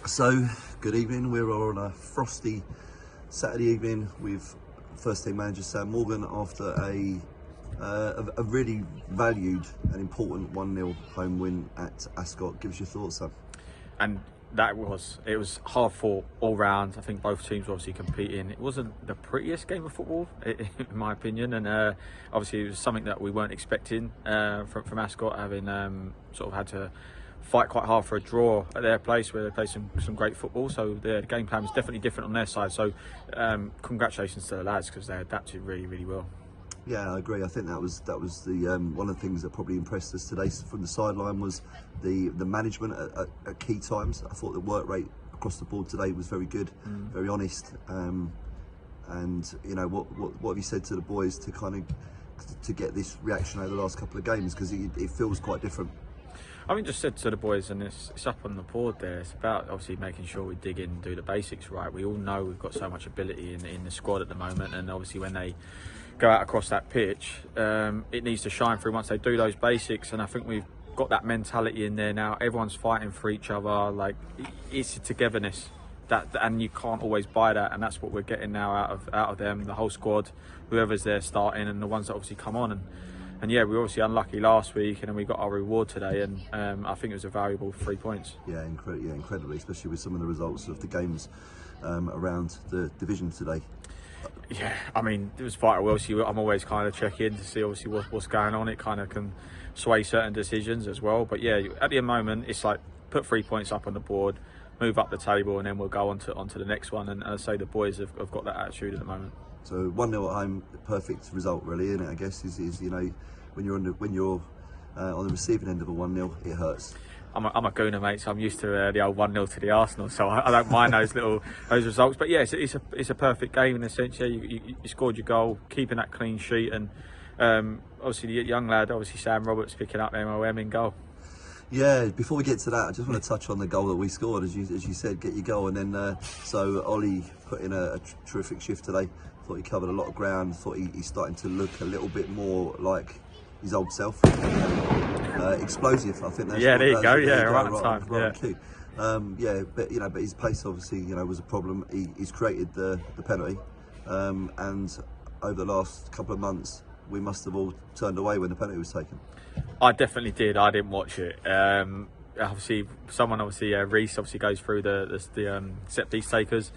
So, good evening. We're on a frosty Saturday evening with first team manager Sam Morgan after a really valued and important 1-0 home win at Ascot. Give us your thoughts, Sam. And it was hard fought all round. I think both teams were obviously competing. It wasn't the prettiest game of football, in my opinion, and obviously it was something that we weren't expecting from Ascot, having sort of had to fight quite hard for a draw at their place where they play some great football. So the game plan was definitely different on their side. So congratulations to the lads, because they adapted really well. Yeah, I agree. I think that was the one of the things that probably impressed us today from the sideline was the management at key times. I thought the work rate across the board today was very good, very honest. And you know, what have you said to the boys to get this reaction over the last couple of games, because it feels quite different? I mean, just said to the boys, and it's up on the board there, it's about obviously making sure we dig in and do the basics right. We all know we've got so much ability in the squad at the moment, and obviously when they go out across that pitch, it needs to shine through once they do those basics. And I think we've got that mentality in there now. Everyone's fighting for each other. Like, it's a togetherness, and you can't always buy that, and that's what we're getting now out of them, the whole squad, whoever's there starting, and the ones that obviously come on. And yeah, we were obviously unlucky last week, and then we got our reward today, and I think it was a valuable 3 points. Yeah, incredibly, especially with some of the results of the games around the division today. Yeah, I mean, it was vital. Obviously, I'm always kind of checking to see obviously what's going on. It kind of can sway certain decisions as well. But yeah, at the moment, it's like put 3 points up on the board, move up the table, and then we'll go on to the next one. And as I say, the boys have got that attitude at the moment. So 1-0 at home, perfect result, really, isn't it? I guess is you know, when you're on the receiving end of a 1-0, it hurts. I'm a gooner, mate, so I'm used to the old 1-0 to the Arsenal, so I don't mind those results. But yeah, it's a perfect game in a sense. Yeah, you scored your goal, keeping that clean sheet, and obviously the young lad, obviously Sam Roberts, picking up MOM in goal. Yeah, before we get to that, I just want to touch on the goal that we scored. As you said, get your goal, and then so Ollie put in a terrific shift today. Thought he covered a lot of ground. Thought he's starting to look a little bit more like his old self. Explosive, I think. There you go. Yeah, right on time. Yeah, but his pace obviously was a problem. He's created the penalty, and over the last couple of months we must have all turned away when the penalty was taken. I definitely did. I didn't watch it. Obviously, Reece obviously goes through the set piece takers.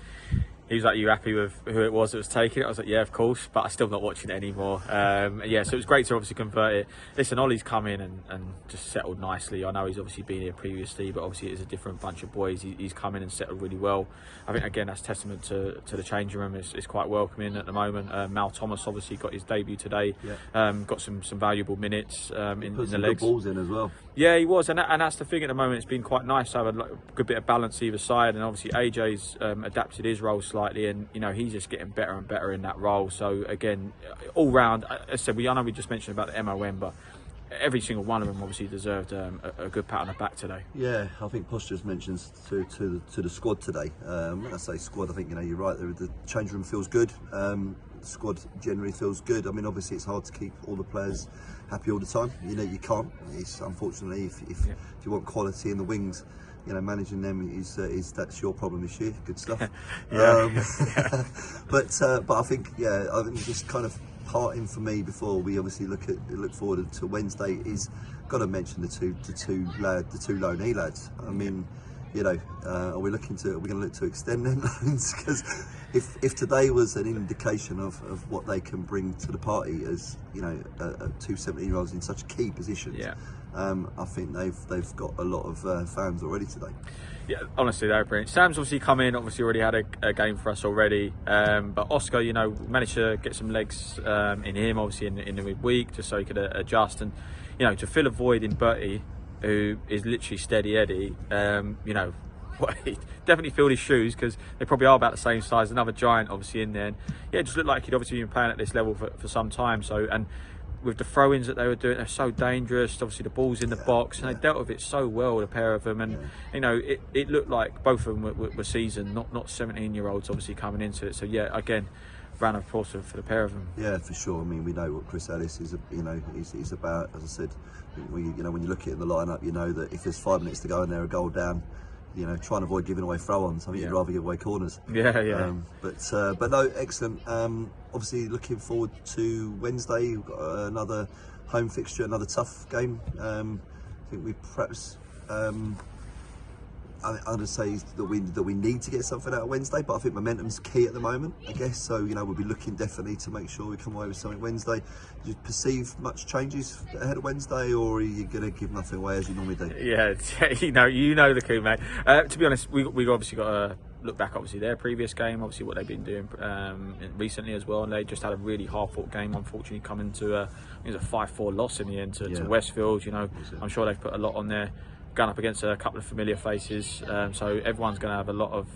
He was like, "Are you happy with who it was that was taking it?" I was like, "Yeah, of course," but I'm still not watching it anymore. Yeah, so it was great to obviously convert it. Listen, Ollie's come in and just settled nicely. I know he's obviously been here previously, but obviously it's a different bunch of boys. He's come in and settled really well. I think, again, that's testament to the changing room. It's quite welcoming at the moment. Mal Thomas obviously got his debut today. Yeah. Got some valuable minutes in the legs. Good balls in as well. Yeah, he was, and that's the thing at the moment. It's been quite nice to have a good bit of balance either side, and obviously AJ's adapted his role slightly, and he's just getting better and better in that role. So again, all round, as I said, I know we just mentioned about the MOM, but every single one of them obviously deserved a good pat on the back today. Yeah, I think Posh just mentions to the squad today. When I say squad, I think you're right. The change room feels good. The squad generally feels good. I mean, obviously it's hard to keep all the players happy all the time. You can't. It's unfortunately if you want quality in the wings, managing them is that's your problem this year. Good stuff. But I think just kind of parting for me before we obviously look forward to Wednesday is got to mention the two loan E lads. I mean, are we going to look to extend their loans? Because if today was an indication of what they can bring to the party as two 17-year-olds in such key positions, I think they've got a lot of fans already today. Yeah, honestly, they're brilliant. Sam's obviously come in, obviously already had a game for us already, but Oscar, managed to get some legs in him, obviously in the midweek, just so he could adjust, and to fill a void in Bertie, who is literally steady Eddie. He definitely filled his shoes, because they probably are about the same size. Another giant obviously in there, and it just looked like he'd obviously been playing at this level for some time. So, and with the throw-ins that they were doing, they're so dangerous. Obviously the ball's in the box, and they dealt with it so well, the pair of them. And it looked like both of them were seasoned, not 17-year-olds obviously coming into it. So yeah, again, round of applause for the pair of them. Yeah, for sure. I mean, we know what Chris Ellis is. He's about. As I said, when you look at it in the lineup, that if there's 5 minutes to go and they're a goal down, you know, try and avoid giving away throw-ons. I think you'd rather give away corners. Yeah. But no, excellent. Obviously, looking forward to Wednesday. We've got another home fixture, another tough game. I think we perhaps. I would say that we need to get something out of Wednesday, but I think momentum's key at the moment, I guess. So, you know, we'll be looking definitely to make sure we come away with something Wednesday. Do you perceive much changes ahead of Wednesday, or are you going to give nothing away as you normally do? Yeah, you know the coup, mate. To be honest, we obviously got to look back, obviously their previous game, obviously what they've been doing recently as well, and they just had a really hard-fought game, unfortunately, coming to it was a 5-4 loss in the end to Westfield. You know, I'm sure they've put a lot on there, going up against a couple of familiar faces, so everyone's going to have a lot of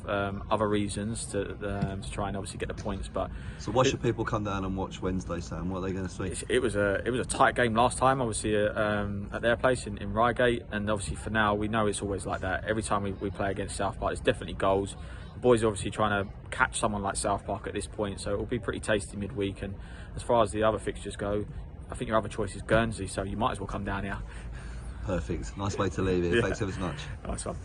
other reasons to try and obviously get the points. But so why should people come down and watch Wednesday, Sam? What are they going to see? It was a tight game last time, obviously at their place in Reigate, and obviously for now we know it's always like that. Every time we play against South Park, it's definitely goals. The boys are obviously trying to catch someone like South Park at this point, so it will be pretty tasty midweek. And as far as the other fixtures go, I think your other choice is Guernsey, so you might as well come down here. Perfect. Nice way to leave it. Thanks ever so much. Nice one.